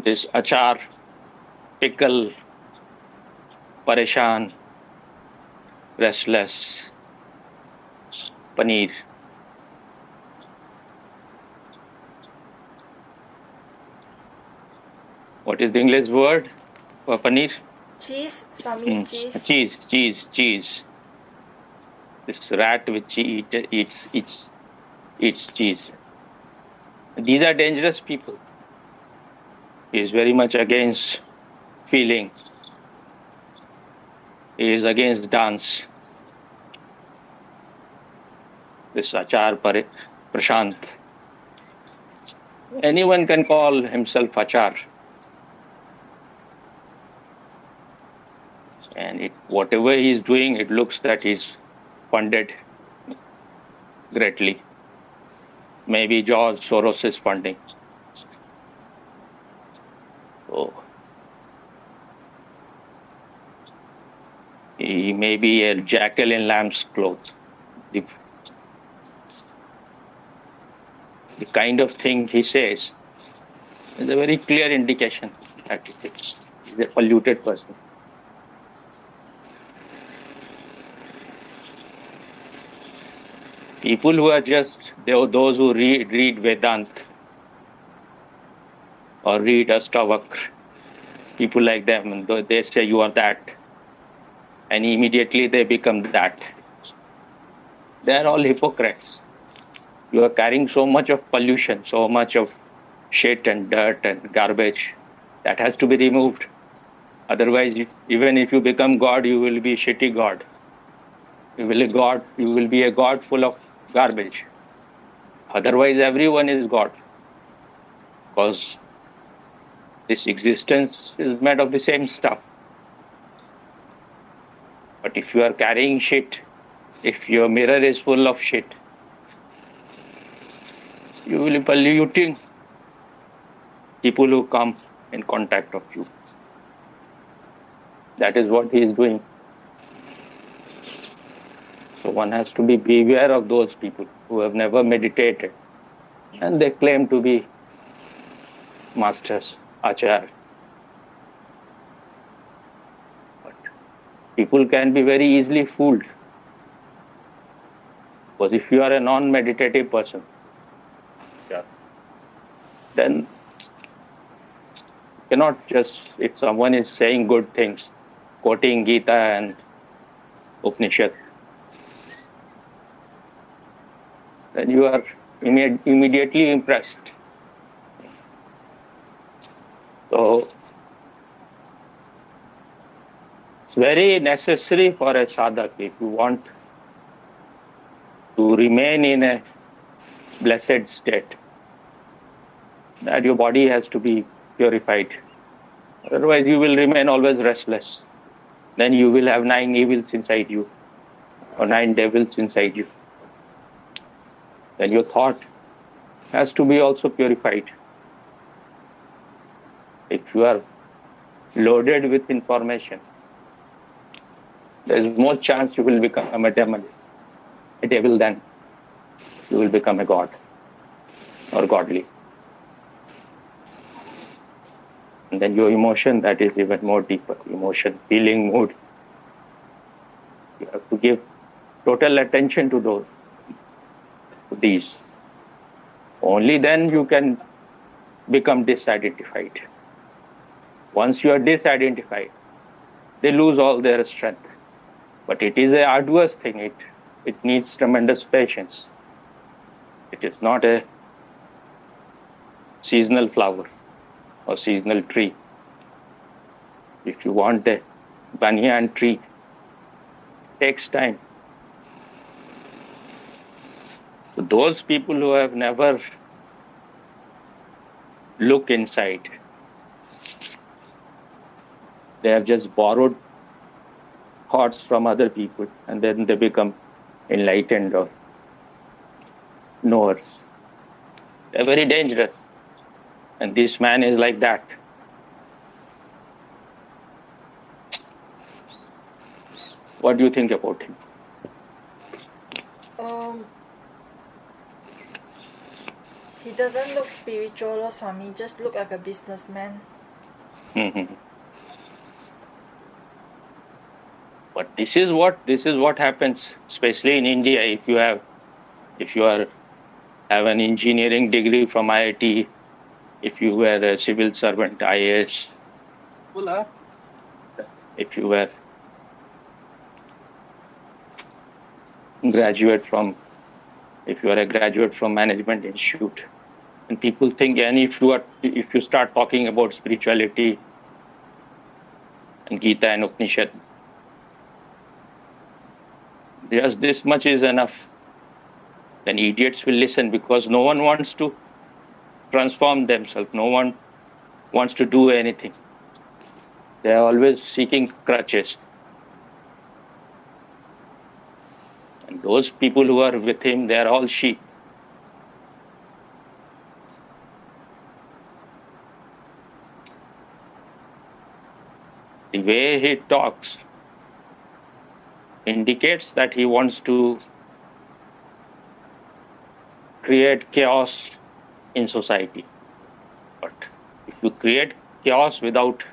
This Achar, pickle, Pareshan, restless, Paneer. What is the English word for Paneer? Cheese, Swami, cheese. Cheese. This rat which eats cheese. These are dangerous people. He is very much against feeling. He is against dance. This Achar Prashant. Anyone can call himself Achar. And whatever he is doing, it looks that he's funded greatly. Maybe George Soros is funding. So he may be a jackal in lamb's clothes. The kind of thing he says is a very clear indication that he's a polluted person. People who are just those who read Vedant or read Astavakra, people like them, they say you are that, and immediately they become that. They are all hypocrites. You are carrying so much of pollution, so much of shit and dirt and garbage that has to be removed. Otherwise, even if you become God, you will be a shitty God. You will be a God full of garbage. Otherwise, everyone is God. Because this existence is made of the same stuff. But if you are carrying shit, if your mirror is full of shit, you will be polluting people who come in contact of you. That is what he is doing. So one has to be beware of those people who have never meditated and they claim to be masters, Achar. But people can be very easily fooled. Because if you are a non-meditative person, then cannot just, if someone is saying good things, quoting Gita and Upanishad, then you are immediately impressed. So it's very necessary for a sadhak, if you want to remain in a blessed state, that your body has to be purified. Otherwise, you will remain always restless. Then you will have 9 evils inside you, or 9 devils inside you. Then your thought has to be also purified. If you are loaded with information, there is more chance you will become a devil than you will become a god or godly. And then your emotion, that is even more deeper. Emotion, feeling, mood. You have to give total attention to these. Only then you can become disidentified. Once you are disidentified, they lose all their strength. But it is an arduous thing. It needs tremendous patience. It is not a seasonal flower or seasonal tree. If you want a banyan tree, it takes time. So those people who have never looked inside, they have just borrowed thoughts from other people and then they become enlightened or knowers. They're very dangerous. And this man is like that. What do you think about him? He doesn't look spiritual, Swami. Just look like a businessman. Mhm. But this is what happens, especially in India. If you have an engineering degree from IIT, if you were a civil servant, IAS, if you were graduate from if you are a graduate from management institute, and people think, and if you start talking about spirituality and Gita and Upanishad, just this much is enough. Then idiots will listen, because no one wants to transform themselves. No one wants to do anything. They are always seeking crutches. And those people who are with him, they are all sheep. The way he talks indicates that he wants to create chaos in society. But if you create chaos without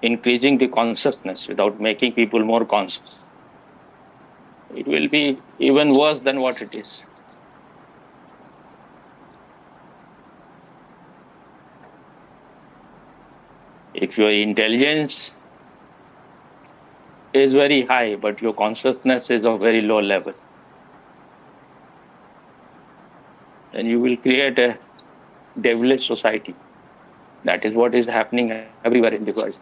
increasing the consciousness, without making people more conscious, it will be even worse than what it is. If your intelligence is very high, but your consciousness is of very low level, then you will create a devilish society. That is what is happening everywhere in the world.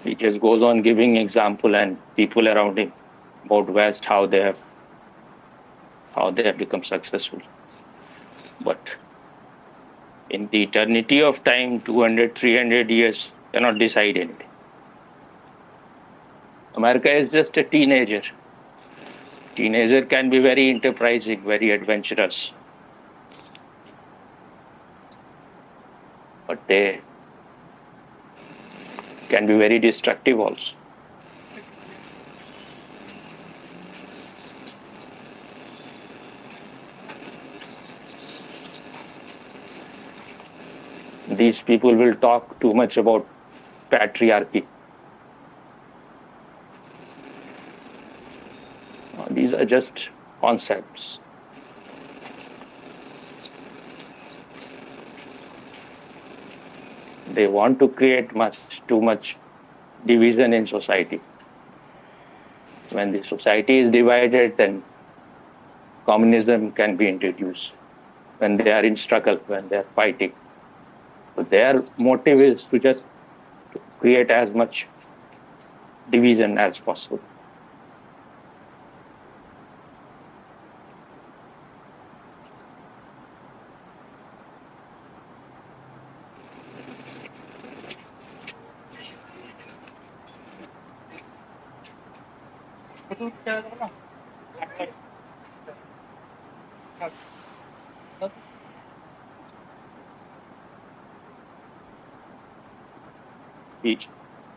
He just goes on giving example and people around him about West, how they have become successful. But in the eternity of time, 200, 300 years, cannot decide anything. America is just a teenager. Teenager can be very enterprising, very adventurous. But they can be very destructive also. These people will talk too much about patriarchy. These are just concepts. They want to create too much division in society. When the society is divided, then communism can be introduced. When they are in struggle, when they are fighting. So their motive is to just create as much division as possible.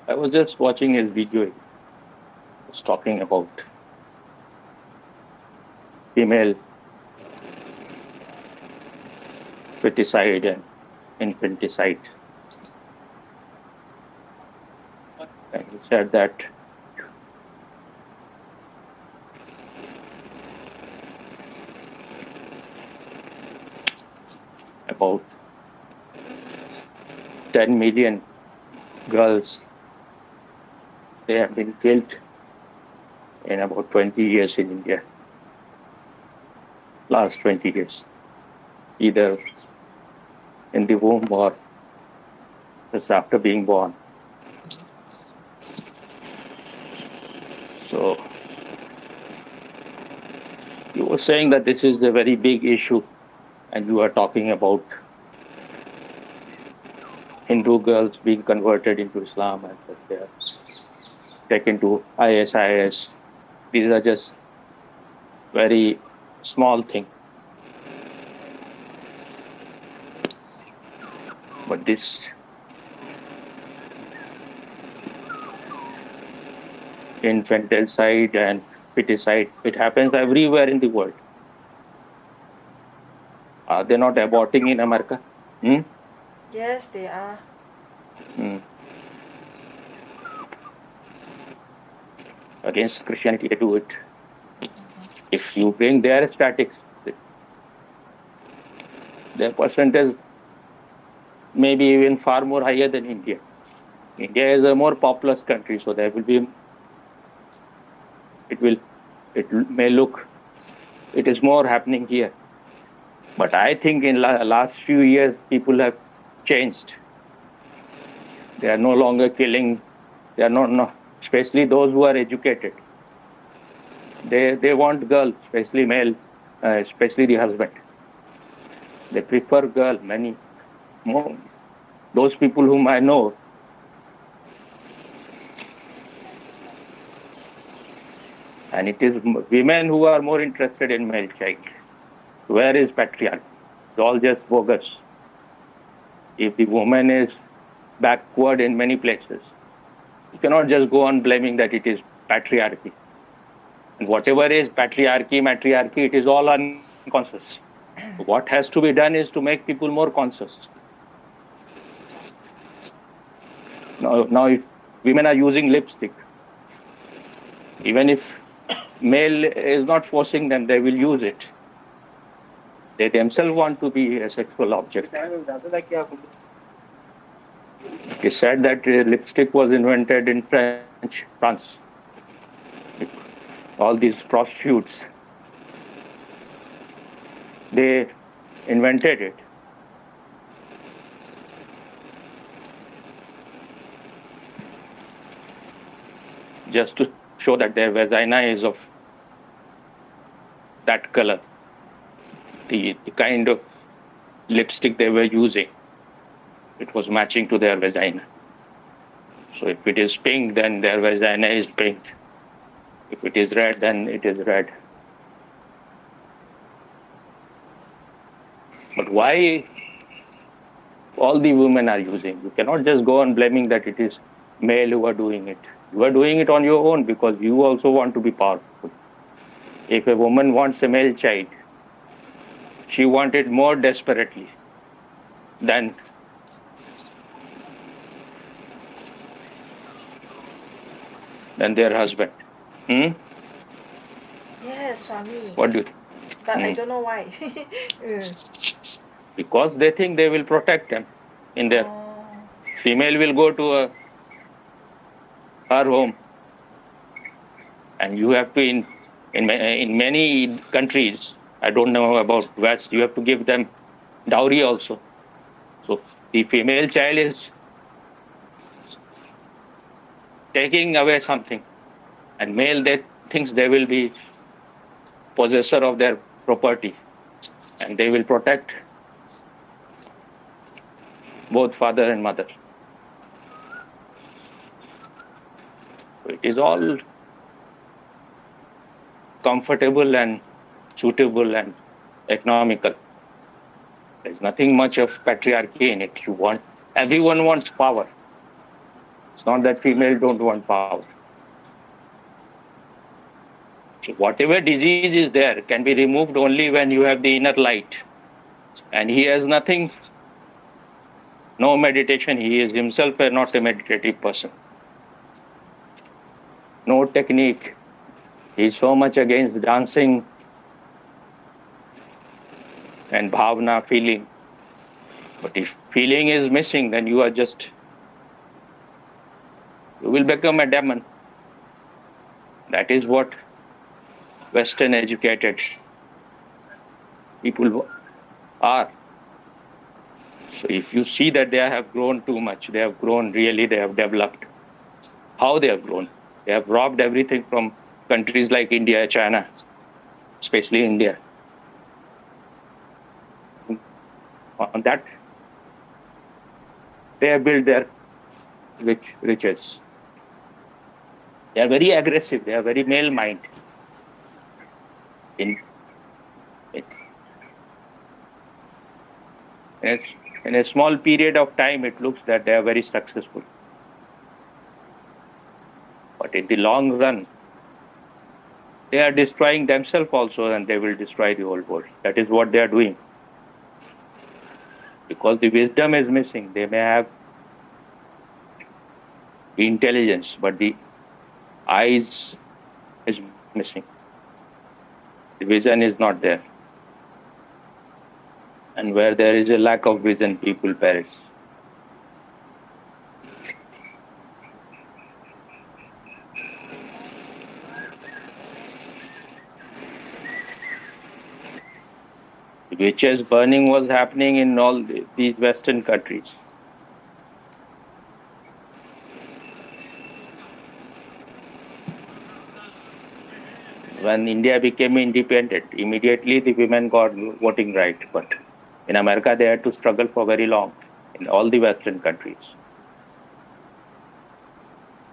I was just watching his video. He was talking about female feticide and infanticide. And he said that about 10 million girls, they have been killed in about 20 years in India. Last 20 years. Either in the womb or just after being born. So you were saying that this is a very big issue, and you are talking about Hindu girls being converted into Islam and that they are taken to ISIS. These are just very small things. But this infanticide and feticide, it happens everywhere in the world. Are they not aborting in America? Hmm? Yes, they are. Hmm. Against Christianity, they do it. If you bring their statistics, their percentage may be even far more higher than India. India is a more populous country, so there will be, it may look, it is more happening here. But I think in last few years, people have changed. They are no longer killing. They are not, no, especially those who are educated. They want girl, especially male, especially the husband. They prefer girl. Many more, those people whom I know, and it is women who are more interested in male child. Where is patriarchy? It's all just bogus. If the woman is backward in many places, you cannot just go on blaming that it is patriarchy. And whatever is patriarchy, matriarchy, it is all unconscious. What has to be done is to make people more conscious. Now if women are using lipstick, even if male is not forcing them, they will use it. They themselves want to be a sexual object. It is said that lipstick was invented in France. All these prostitutes, they invented it. Just to show that their vagina is of that color. The kind of lipstick they were using, it was matching to their vagina. So if it is pink, then their vagina is pink. If it is red, then it is red. But why all the women are using? You cannot just go on blaming that it is male who are doing it. You are doing it on your own because you also want to be powerful. If a woman wants a male child, she wants it more desperately than their husband. Hmm? Yes, Swami. What do you think? But I don't know why. Because they think they will protect them in their female will go to her home, and you have to in many countries, I don't know about West, you have to give them dowry also. So the female child is taking away something, and male they thinks they will be possessor of their property, and they will protect both father and mother. So it is all comfortable and suitable and economical. There's nothing much of patriarchy in it. Everyone wants power. It's not that female don't want power. So whatever disease is there can be removed only when you have the inner light. And he has nothing, no meditation. He is himself not a meditative person. No technique. He is so much against dancing and bhavna, feeling. But if feeling is missing, then you will become a demon. That is what Western educated people are. So if you see that they have grown too much, they have grown really, they have developed. How they have grown? They have robbed everything from countries like India, China, especially India. On that, they have built their riches. They are very aggressive. They are very male mind. In a small period of time, it looks that they are very successful. But in the long run, they are destroying themselves also, and they will destroy the whole world. That is what they are doing. because the wisdom is missing. They may have intelligence, but the eyes is missing. The vision is not there. And where there is a lack of vision, people perish. The witches burning was happening in all these Western countries. When India became independent, immediately the women got voting right. But in America, they had to struggle for very long in all the Western countries.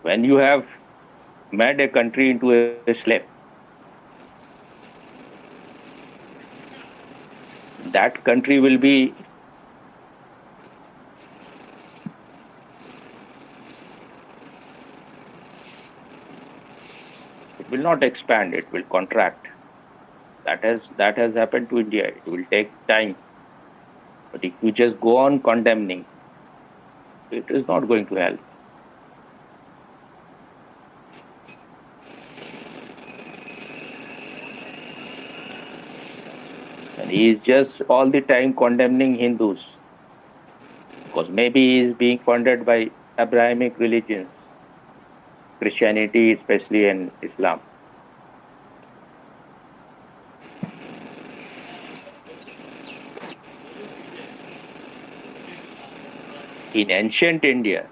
When you have made a country into a slave, that country will be it will not expand, it will contract. That has happened to India. It will take time. But if you just go on condemning, it is not going to help. And he is just all the time condemning Hindus. Because maybe he is being funded by Abrahamic religions, Christianity especially, and Islam. In ancient India,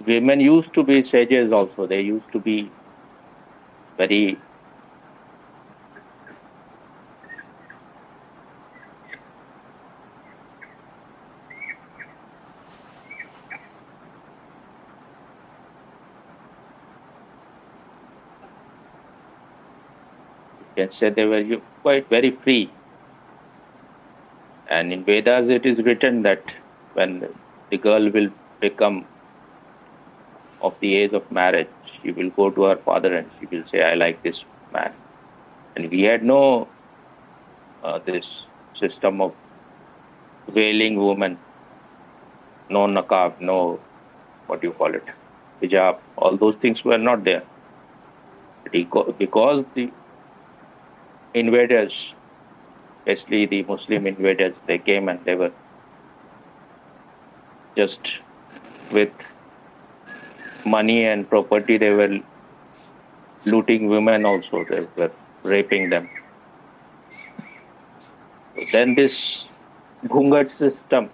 women used to be sages also. They used to be very you can say they were quite very free. And in Vedas, it is written that when the girl will become of the age of marriage, she will go to her father and she will say, I like this man. And we had no this system of veiling women, no niqab, no, what do you call it, hijab, all those things were not there. Because the invaders, especially the Muslim invaders, they came and they were just with money and property, they were looting women also, they were raping them. Then this ghungat system,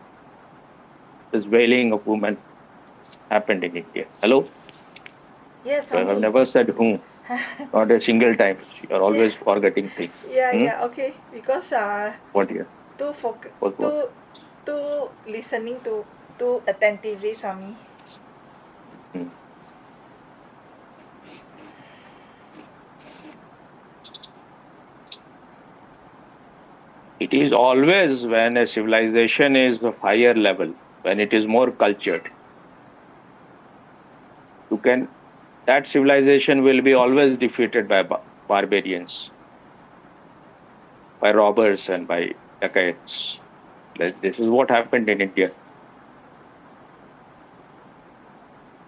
this veiling of women happened in India. Hello? Yes, So I have Swami. never said whom, not a single time. You are always forgetting things. Yeah, okay. Because What here? What? too listening to too attentively, Swami. Hmm. It is always when a civilization is of higher level, when it is more cultured, that civilization will be always defeated by barbarians, by robbers and by dacoits. This is what happened in India.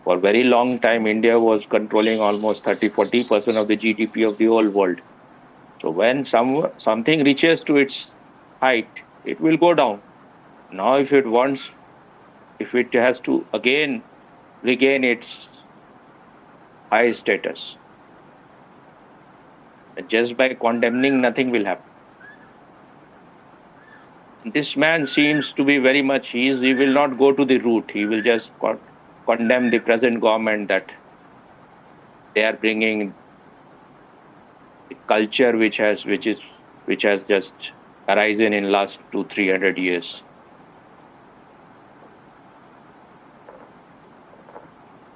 For a very long time, India was controlling almost 30-40% of the GDP of the whole world. So when something reaches to its height, it will go down. Now if it has to again regain its high status, just by condemning, nothing will happen. This man seems to be very much, he will not go to the root. He will just condemn the present government that they are bringing the culture which has just arisen in last 200-300 years.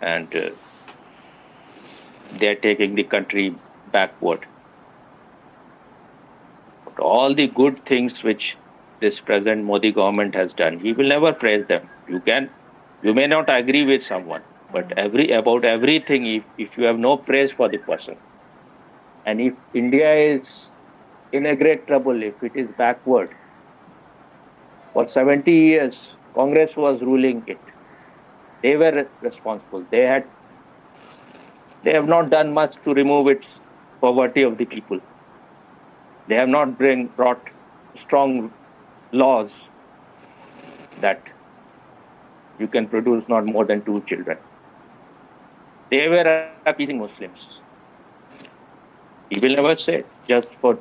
And they are taking the country backward. But all the good things which this present Modi government has done, he will never praise them. You may not agree with someone, but about everything, if you have no praise for the person, and if India is in a great trouble if it is backward. For 70 years, Congress was ruling it. They were responsible. They have not done much to remove its poverty of the people. They have not brought strong laws that you can produce not more than 2 children. They were appeasing Muslims. He will never say just to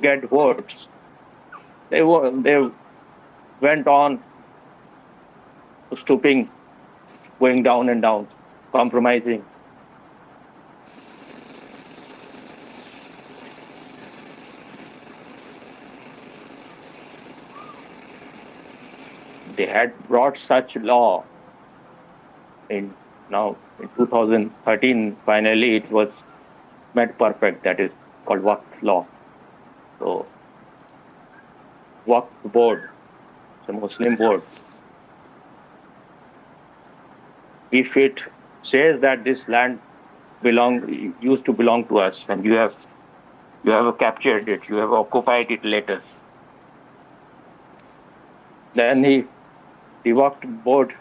get votes. They went on stooping, going down and down, compromising. They had brought such law in 2013. Finally, it was made perfect. That is called Waqf law. So, Waqf board, it's a Muslim board. If it says that this land used to belong to us, and you have captured it, you have occupied it later, then the Waqf board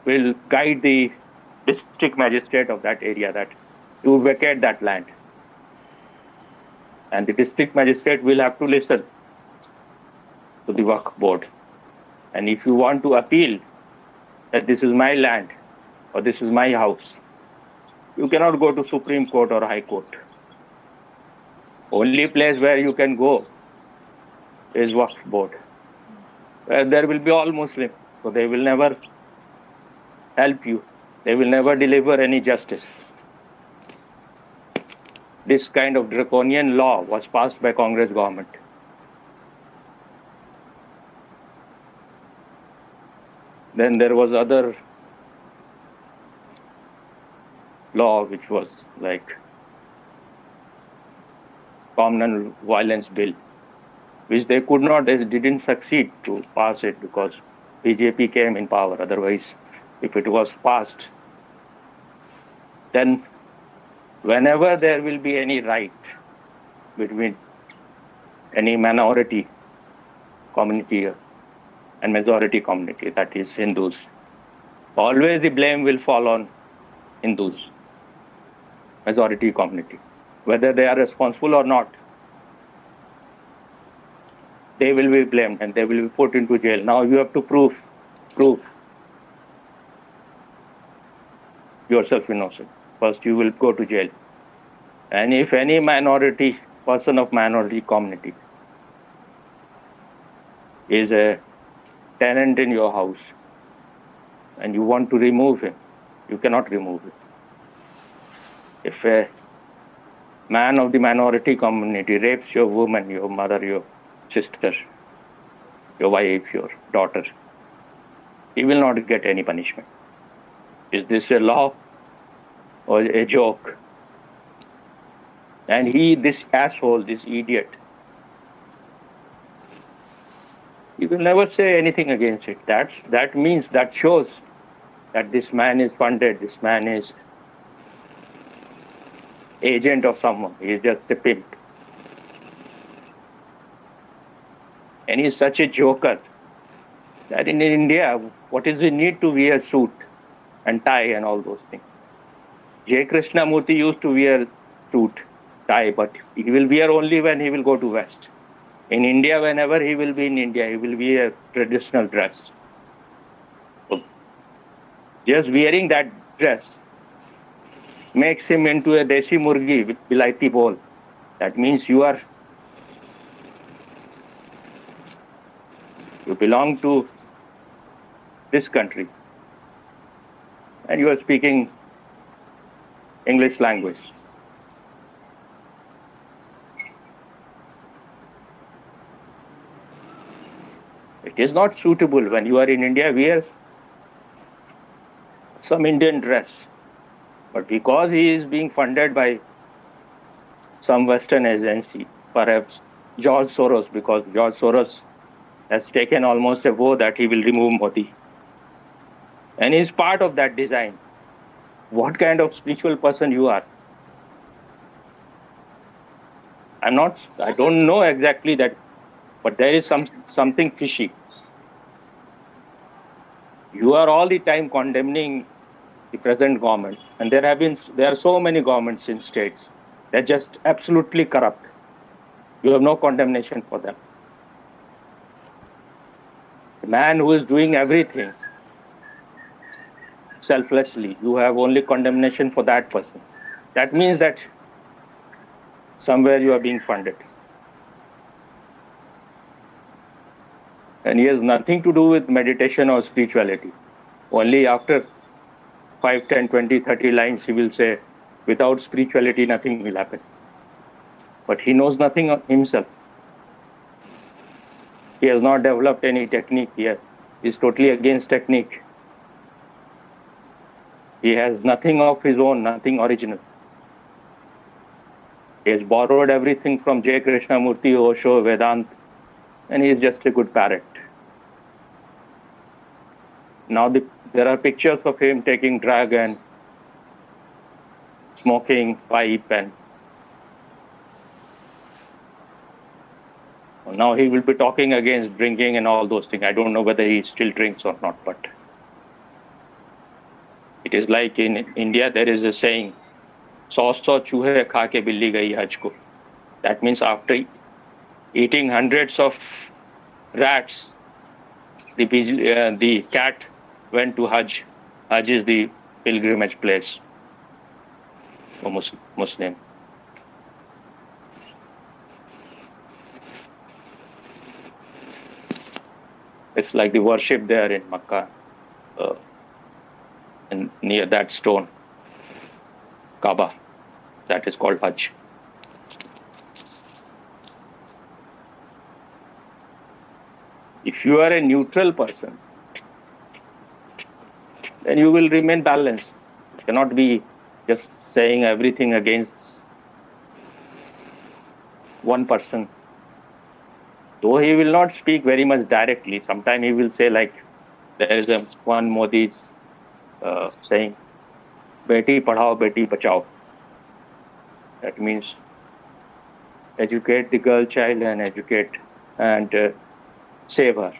will guide the district magistrate of that area that you vacate that land. And the district magistrate will have to listen to the Waqf board. And if you want to appeal that this is my land or this is my house, you cannot go to Supreme Court or High Court. Only place where you can go is Waqf board. Where there will be all Muslim, so they will never help you. They will never deliver any justice. This kind of draconian law was passed by Congress government. Then there was other law which was like communal violence bill, which they didn't succeed to pass it because BJP came in power. Otherwise, if it was passed, then whenever there will be any right between any minority community and majority community, that is Hindus, always the blame will fall on Hindus, majority community. Whether they are responsible or not, they will be blamed and they will be put into jail. Now you have to prove yourself innocent. First you will go to jail. And if any person of minority community is a tenant in your house and you want to remove him, you cannot remove him. If a man of the minority community rapes your woman, your mother, your sister, your wife, your daughter, he will not get any punishment. Is this a law or a joke? And this asshole, this idiot, he will never say anything against it. That shows that this man is funded, this man is agent of someone. He is just a pimp. And he is such a joker that in India, what is the need to wear suit and tie and all those things? J. Krishnamurti used to wear suit, tie, but he will wear only when he will go to West. In India, whenever he will be in India, he will wear traditional dress. So just wearing that dress makes him into a desi murgi with bilaiti bol. That means you belong to this country and you are speaking English language. It is not suitable when you are in India, wear some Indian dress. But because he is being funded by some Western agency, perhaps George Soros, because George Soros has taken almost a vow that he will remove Modi. And he is part of that design. What kind of spiritual person you are? I don't know exactly that, but there is something fishy. You are all the time condemning the present government, and there are so many governments in states. They're just absolutely corrupt. You have no condemnation for them. The man who is doing everything selflessly, you have only condemnation for that person. That means that somewhere you are being funded. And he has nothing to do with meditation or spirituality. Only after 5, 10, 20, 30 lines, he will say, without spirituality, nothing will happen. But he knows nothing of himself. He has not developed any technique yet. He's totally against technique. He has nothing of his own, nothing original. He has borrowed everything from J. Krishnamurti, Osho, Vedant, and he is just a good parrot. Now there are pictures of him taking drug and smoking pipe, and now he will be talking against drinking and all those things. I don't know whether he still drinks or not, but it is like in India, there is a saying, 100 चूहे खा के बिल्ली गई हज को. That means after eating hundreds of rats, the cat went to Hajj. Hajj is the pilgrimage place for Muslim. It's like the worship there in Makkah, and near that stone, Kaaba, that is called Hajj. If you are a neutral person, then you will remain balanced. You cannot be just saying everything against one person. Though he will not speak very much directly, sometimes he will say, like, there is one Modi saying, "Beti padhao, beti bachao." That means educate the girl child and educate and save her.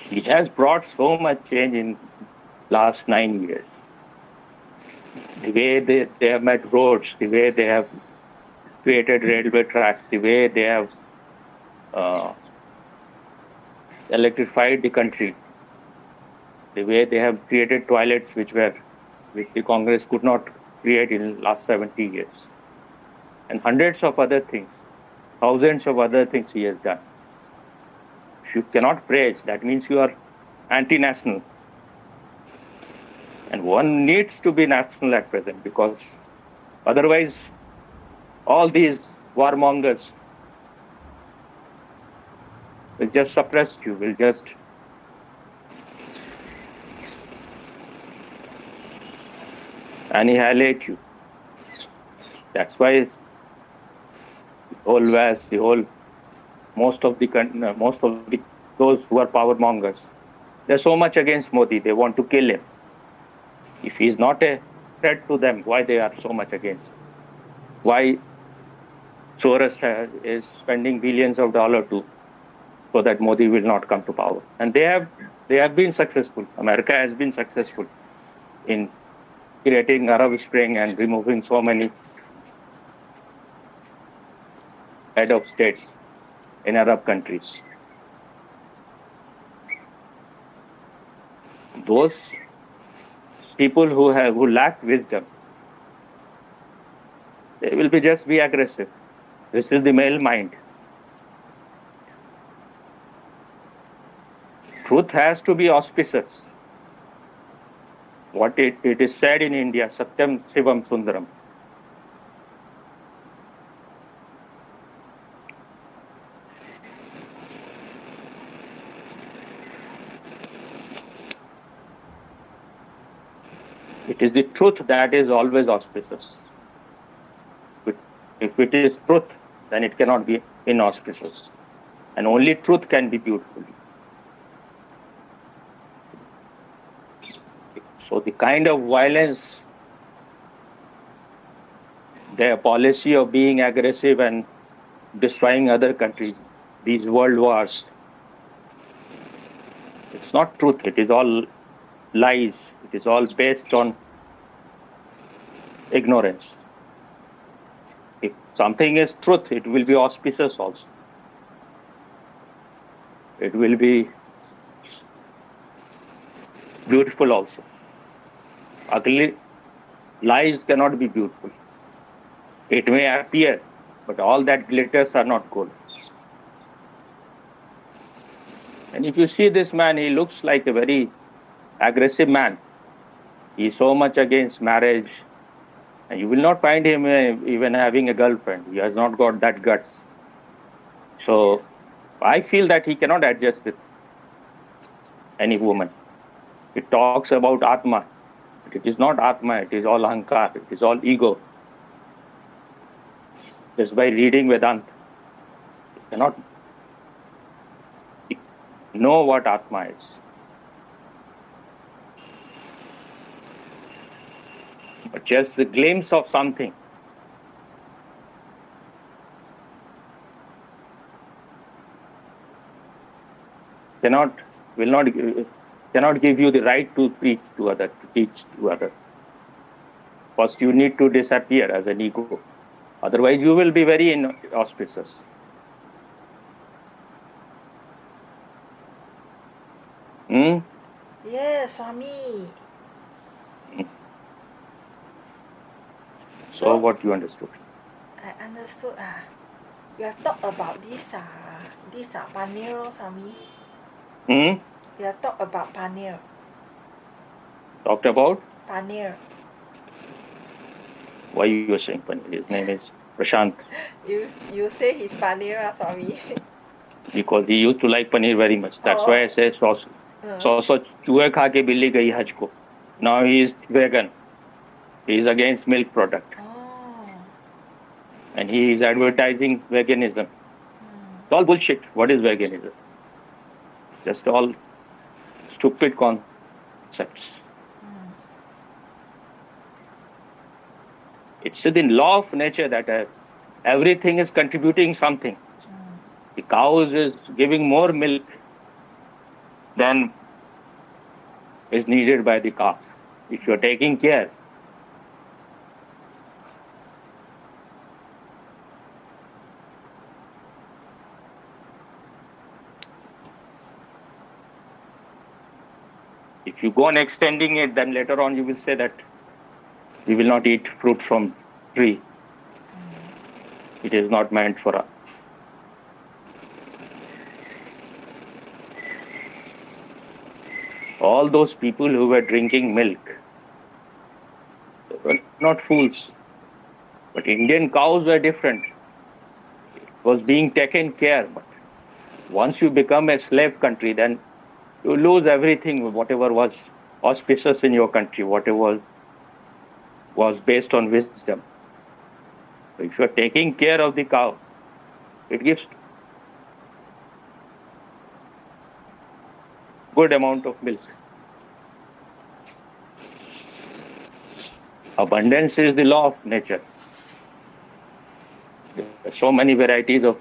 He has brought so much change in last 9 years. The way they have made roads, the way they have created railway tracks, the way they have electrified the country, the way they have created toilets which the Congress could not create in last 70 years, and hundreds of other things, thousands of other things he has done. If you cannot praise, that means you are anti-national. And one needs to be national at present, because otherwise all these warmongers will just suppress you, will just annihilate you. That's why the whole West, most of those who are power mongers, they're so much against Modi. They want to kill him. If he is not a threat to them, why they are so much against? Why Soros is spending billions of dollars so that Modi will not come to power? And they have been successful. America has been successful in creating Arab Spring and removing so many head of states in Arab countries. Those people who lack wisdom, they will just be aggressive. This is the male mind. Truth has to be auspicious. What it is said in India, Satyam Shivam Sundaram. It is the truth that is always auspicious. If it is truth, then it cannot be inauspicious. And only truth can be beautiful. So the kind of violence, their policy of being aggressive and destroying other countries, these world wars, it's not truth. It is all lies. It is all based on ignorance. If something is truth, it will be auspicious also. It will be beautiful also. Ugly lies cannot be beautiful. It may appear, but all that glitters are not gold. And if you see this man, he looks like a very aggressive man. He is so much against marriage. And you will not find him even having a girlfriend. He has not got that guts. So I feel that he cannot adjust with any woman. He talks about Atma. But it is not Atma. It is all Ahankar. It is all ego. Just by reading Vedanta, you cannot know what Atma is. But just a glimpse of something. Cannot give you the right to preach to others, to teach to others. First, you need to disappear as an ego. Otherwise, you will be very inauspicious. Yes, Swami. So what you understood? I understood. You have talked about this Paneer, Swami. You have talked about Paneer. Talked about? Paneer. Why you are saying Paneer? His name is Prashant. You say he's Paneer, Swami. Because he used to like Paneer very much. That's why I say sauce. So चूहे खा के बिल्ली गई हज को. Now he is vegan. He is against milk product. And he is advertising veganism. It's all bullshit. What is veganism? Just all stupid concepts. It's the law of nature that everything is contributing something. The cows is giving more milk than is needed by the calf. If you're taking care, if you go on extending it, then later on you will say that we will not eat fruit from tree. It is not meant for us. All those people who were drinking milk, they were not fools. But Indian cows were different. It was being taken care. But once you become a slave country, then you lose everything, whatever was auspicious in your country, whatever was based on wisdom. So if you are taking care of the cow, it gives good amount of milk. Abundance is the law of nature. There are so many varieties of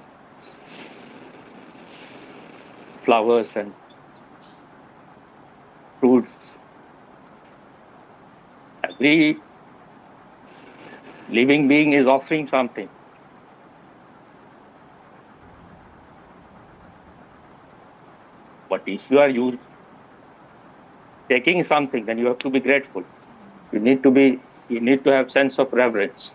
flowers and fruits. Every living being is offering something. But if you are taking something, then you have to be grateful. You need to have sense of reverence.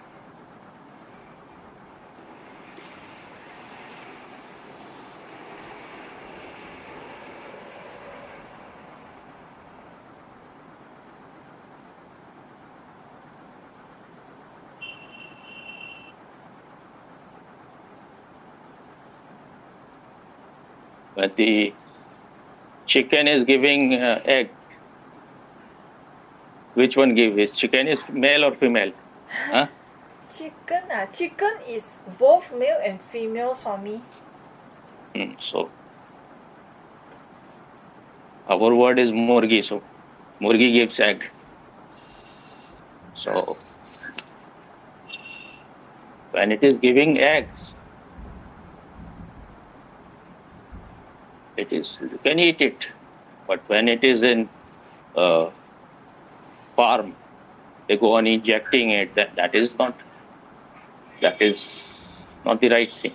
But the chicken is giving egg. Which one gives? Is chicken is male or female? Huh? Chicken is both male and female, Swami. So our word is murgi. So murgi gives egg. So when it is giving eggs, you can eat it. But when it is in farm, they go on injecting it. That is not the right thing.